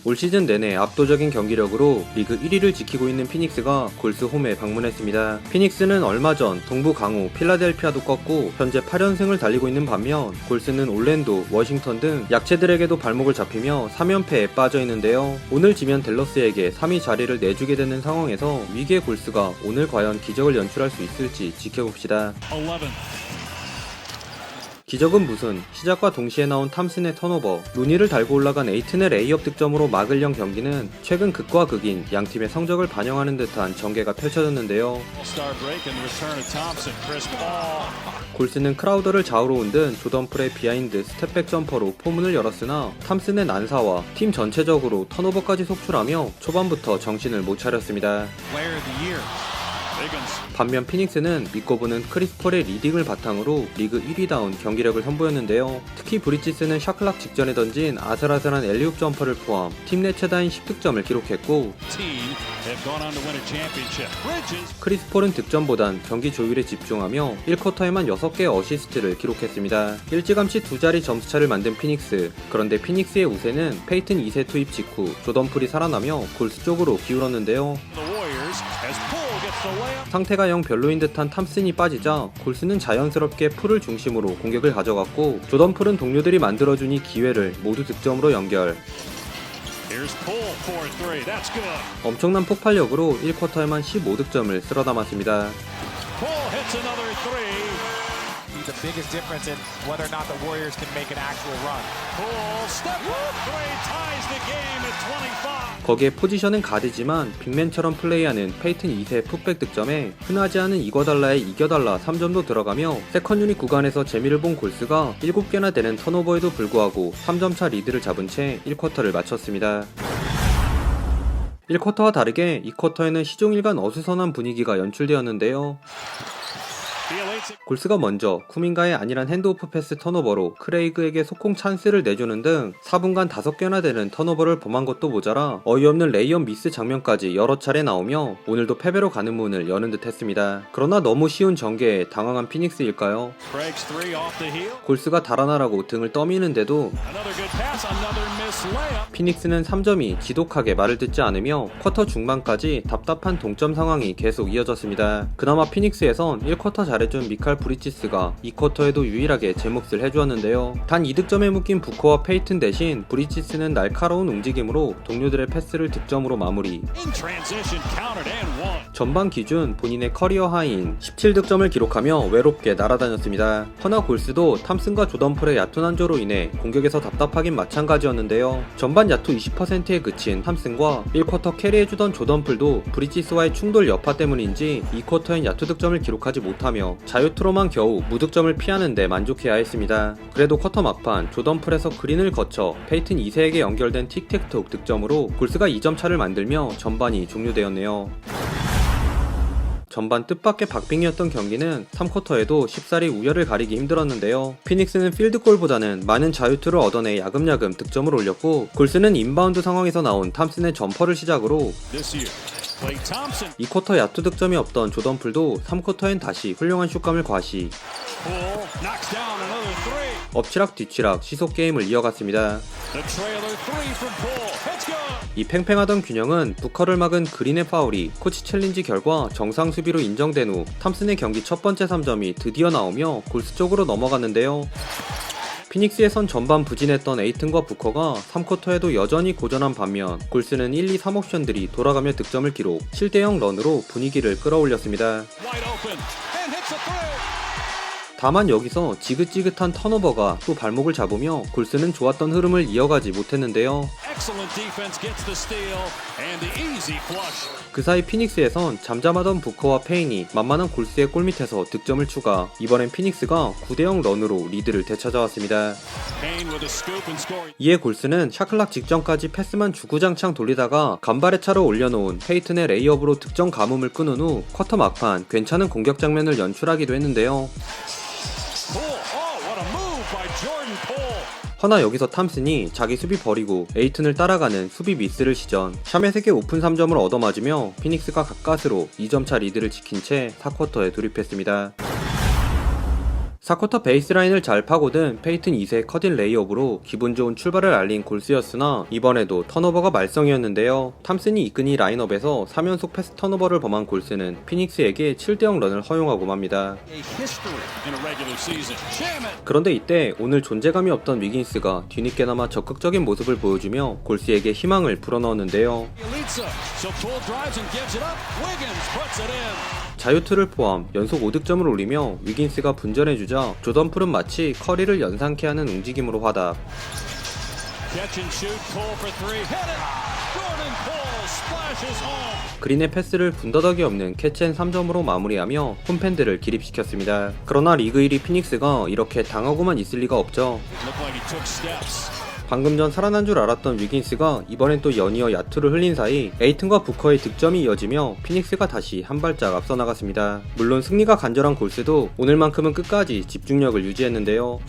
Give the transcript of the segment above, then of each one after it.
올 시즌 내내 압도적인 경기력으로 리그 1위를 지키고 있는 피닉스가 골스 홈에 방문했습니다. 피닉스는 얼마 전 동부 강호 필라델피아도 꺾고 현재 8연승을 달리고 있는 반면 골스는 올랜도, 워싱턴 등 약체들에게도 발목을 잡히며 3연패에 빠져 있는데요. 오늘 지면 댈러스에게 3위 자리를 내주게 되는 상황에서 위기의 골스가 오늘 과연 기적을 연출할 수 있을지 지켜봅시다. 11. 기적은 무슨, 시작과 동시에 나온 탐슨의 턴오버, 루니를 달고 올라간 에이튼의 레이업 득점으로 막을 연 경기는 최근 극과 극인 양팀의 성적을 반영하는 듯한 전개가 펼쳐졌는데요. 골스는 크라우더를 좌우로 운든 조던풀의 비하인드 스텝백 점퍼로 포문을 열었으나 탐슨의 난사와 팀 전체적으로 턴오버까지 속출하며 초반부터 정신을 못 차렸습니다. 반면 피닉스는 믿고 보는 크리스 폴의 리딩을 바탕으로 리그 1위다운 경기력을 선보였는데요. 특히 브리치스는 샤클락 직전에 던진 아슬아슬한 엘리웁 점퍼를 포함 팀 내 최다인 10득점을 기록했고, 크리스 폴은 득점보단 경기 조율에 집중하며 1쿼터에만 6개의 어시스트를 기록했습니다. 일찌감치 두 자리 점수차를 만든 피닉스. 그런데 피닉스의 우세는 페이튼 2세 투입 직후 조던풀이 살아나며 골스 쪽으로 기울었는데요. 상태가 영 별로인 듯한 탐슨이 빠지자 골스는 자연스럽게 풀을 중심으로 공격을 가져갔고, 조던풀은 동료들이 만들어준 이 기회를 모두 득점으로 연결. 엄청난 폭발력으로 1쿼터에만 15득점을 쓸어담았습니다. The biggest difference in whether or not the Warriors can make an actual run. Step three ties the game at 25. 거기에 포지션은 가드지만 빅맨처럼 플레이하는 페이튼 2세 풋백 득점에 흔하지 않은 이겨달라에 이겨달라 3점도 들어가며 세컨 유닛 구간에서 재미를 본 골스가 7개나 되는 턴오버에도 불구하고 3점차 리드를 잡은 채 1쿼터를 마쳤습니다. 1쿼터와 다르게 2쿼터에는 시종일관 어수선한 분위기가 연출되었는데요. 골스가 먼저 쿠민가의 안일한 핸드오프 패스 턴오버로 크레이그에게 속공 찬스를 내주는 등 4분간 5개나 되는 턴오버를 범한 것도 모자라 어이없는 레이업 미스 장면까지 여러 차례 나오며 오늘도 패배로 가는 문을 여는 듯 했습니다. 그러나 너무 쉬운 전개에 당황한 피닉스일까요? 골스가 달아나라고 등을 떠미는데도 피닉스는 3점이 지독하게 말을 듣지 않으며 쿼터 중반까지 답답한 동점 상황이 계속 이어졌습니다. 그나마 피닉스에선 1쿼터 잘해준 미칼 브리치스가 2쿼터에도 유일하게 제 몫을 해주었는데요. 단 2득점에 묶인 부커와 페이튼 대신 브리치스는 날카로운 움직임으로 동료들의 패스를 득점으로 마무리. 전반 기준 본인의 커리어 하이인 17득점을 기록하며 외롭게 날아다녔습니다. 허나 골스도 탐슨과 조던풀의 얕은 한조로 인해 공격에서 답답하긴 마찬가지였는데요. 전반 야투 20%에 그친 탐슨과 1쿼터 캐리해주던 조던풀도 브리치스와의 충돌 여파 때문인지 2쿼터엔 야투 득점을 기록하지 못하며 자유투로만 겨우 무득점을 피하는데 만족해야 했습니다. 그래도 쿼터 막판 조던풀에서 그린을 거쳐 페이튼 2세에게 연결된 틱택톡 득점으로 골스가 2점 차를 만들며 전반이 종료되었네요. 전반 뜻밖의 박빙이었던 경기는 3쿼터에도 쉽사리 우열을 가리기 힘들었는데요. 피닉스는 필드골보다는 많은 자유투를 얻어내 야금야금 득점을 올렸고, 골스는 인바운드 상황에서 나온 탐슨의 점퍼를 시작으로 2쿼터 야투 득점이 없던 조던풀도 3쿼터엔 다시 훌륭한 슛감을 과시. 엎치락 뒤치락 시속 게임을 이어갔습니다. 이 팽팽하던 균형은 부커를 막은 그린의 파울이 코치 챌린지 결과 정상 수비로 인정된 후 탐슨의 경기 첫 번째 3점이 드디어 나오며 골스 쪽으로 넘어갔는데요. 피닉스에선 전반 부진했던 에이튼과 부커가 3쿼터에도 여전히 고전한 반면 골스는 1, 2, 3옵션들이 돌아가며 득점을 기록, 7대0 런으로 분위기를 끌어올렸습니다. 다만 여기서 지긋지긋한 턴오버가 또 발목을 잡으며 골스는 좋았던 흐름을 이어가지 못했는데요. 그 사이 피닉스에선 잠잠하던 부커와 페인이 만만한 골스의 골밑에서 득점을 추가, 이번엔 피닉스가 9대0 런으로 리드를 되찾아왔습니다. 이에 골스는 샤클락 직전까지 패스만 주구장창 돌리다가 간발의 차로 올려놓은 페이튼의 레이업으로 득점 가뭄을 끊은 후 쿼터 막판 괜찮은 공격 장면을 연출하기도 했는데요. 허나 여기서 탐슨이 자기 수비 버리고 에이튼을 따라가는 수비 미스를 시전, 샤멧에게 오픈 3점을 얻어맞으며 피닉스가 가까스로 2점차 리드를 지킨 채 4쿼터에 돌입했습니다. 4쿼터 베이스라인을 잘 파고든 페이튼 2세 커딘 레이업으로 기분 좋은 출발을 알린 골스였으나 이번에도 턴오버가 말썽이었는데요. 탐슨이 이끈 이 라인업에서 3연속 패스 턴오버를 범한 골스는 피닉스에게 7대0 런을 허용하고 맙니다. 그런데 이때 오늘 존재감이 없던 위긴스가 뒤늦게나마 적극적인 모습을 보여주며 골스에게 희망을 불어넣었는데요. 자유투를 포함 연속 5득점을 올리며 위긴스가 분전해주자 조던 풀은 마치 커리를 연상케 하는 움직임으로 화답. 그린의 패스를 군더더기 없는 캐치앤 3점으로 마무리하며 홈팬들을 기립시켰습니다. 그러나 리그 1위 피닉스가 이렇게 당하고만 있을 리가 없죠. 방금 전 살아난 줄 알았던 위긴스가 이번엔 또 연이어 야투를 흘린 사이 에이튼과 부커의 득점이 이어지며 피닉스가 다시 한 발짝 앞서 나갔습니다. 물론 승리가 간절한 골스도 오늘만큼은 끝까지 집중력을 유지했는데요.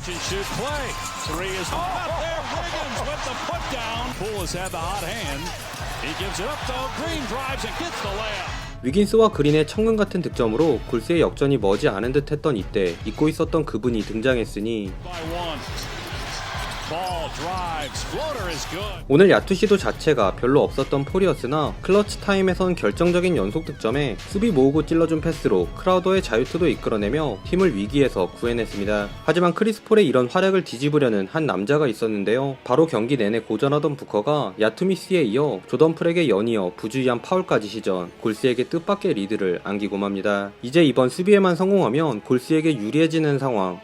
위긴스와 그린의 천금 같은 득점으로 골스의 역전이 머지 않은 듯 했던 이때 잊고 있었던 그분이 등장했으니 오늘 야투 시도 자체가 별로 없었던 폴이었으나 클러치 타임에선 결정적인 연속 득점에 수비 모으고 찔러준 패스로 크라우더의 자유투도 이끌어내며 팀을 위기에서 구해냈습니다. 하지만 크리스 폴의 이런 활약을 뒤집으려는 한 남자가 있었는데요. 바로 경기 내내 고전하던 부커가 야투 미스에 이어 조던 풀에게 연이어 부주의한 파울까지 시전 골스에게 뜻밖의 리드를 안기고 맙니다. 이제 이번 수비에만 성공하면 골스에게 유리해지는 상황.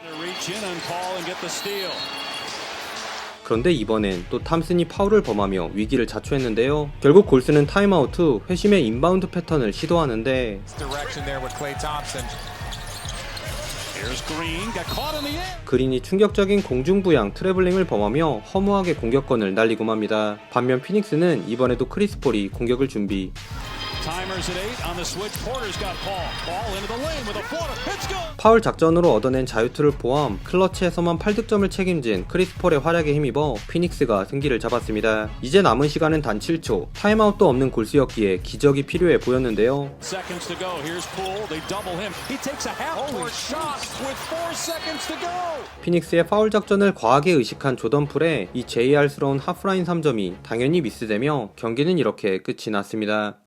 그런데 이번엔 또 탐슨이 파울을 범하며 위기를 자초했는데요. 결국 골스는 타임아웃 후 회심의 인바운드 패턴을 시도하는데 그린이 충격적인 공중부양 트래블링을 범하며 허무하게 공격권을 날리고 맙니다. 반면 피닉스는 이번에도 크리스 폴이 공격을 준비. 파울 작전으로 얻어낸 자유투를 포함 클러치에서만 8득점을 책임진 크리스 폴의 활약에 힘입어 피닉스가 승기를 잡았습니다. 이제 남은 시간은 단 7초, 타임아웃도 없는 골스였기에 기적이 필요해 보였는데요. 피닉스의 파울 작전을 과하게 의식한 조던 풀의 이 JR스러운 하프라인 3점이 당연히 미스되며 경기는 이렇게 끝이 났습니다.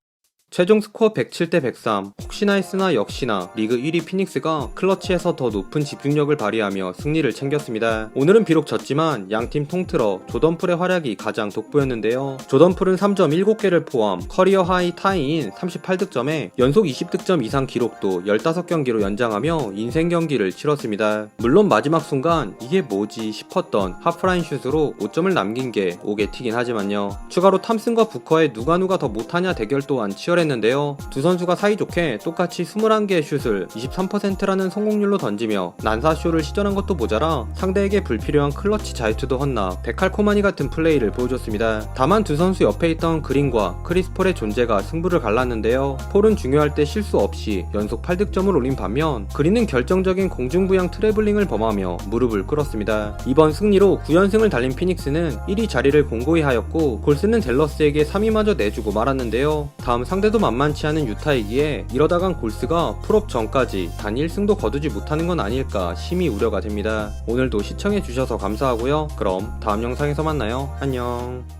최종 스코어 107대 103. 혹시나 했으나 역시나 리그 1위 피닉스가 클러치에서 더 높은 집중력을 발휘하며 승리를 챙겼습니다. 오늘은 비록 졌지만 양팀 통틀어 조던 풀의 활약이 가장 돋보였는데요. 조던 풀은 3점 7개를 포함 커리어 하이 타이인 38득점에 연속 20득점 이상 기록도 15경기로 연장하며 인생 경기를 치렀습니다. 물론 마지막 순간 이게 뭐지 싶었던 하프라인 슛으로 5점을 남긴 게 옥에 튀긴 하지만요. 추가로 탐슨과 부커의 누가 더 못하냐 대결 또한 치열했는데요. 두 선수가 사이좋게 똑같이 21개의 슛을 23%라는 성공률로 던지며 난사쇼를 시전한 것도 모자라 상대에게 불필요한 클러치 자유투도 헛나 데칼코마니 같은 플레이를 보여줬습니다. 다만 두 선수 옆에 있던 그린과 크리스 폴의 존재가 승부를 갈랐는데요. 폴은 중요할 때 실수 없이 연속 8득점을 올린 반면 그린은 결정적인 공중부양 트래블링을 범하며 무릎을 꿇었습니다. 이번 승리로 9연승을 달린 피닉스는 1위 자리를 공고히 하였고 골스는 댈러스에게 3위마저 내주고 말았는데요. 다음 상대도 만만치 않은 유타이기에 이러다간 골스가 풀업 전까지 단 1승도 거두지 못하는 건 아닐까 심히 우려가 됩니다. 오늘도 시청해주셔서 감사하고요. 그럼 다음 영상에서 만나요. 안녕.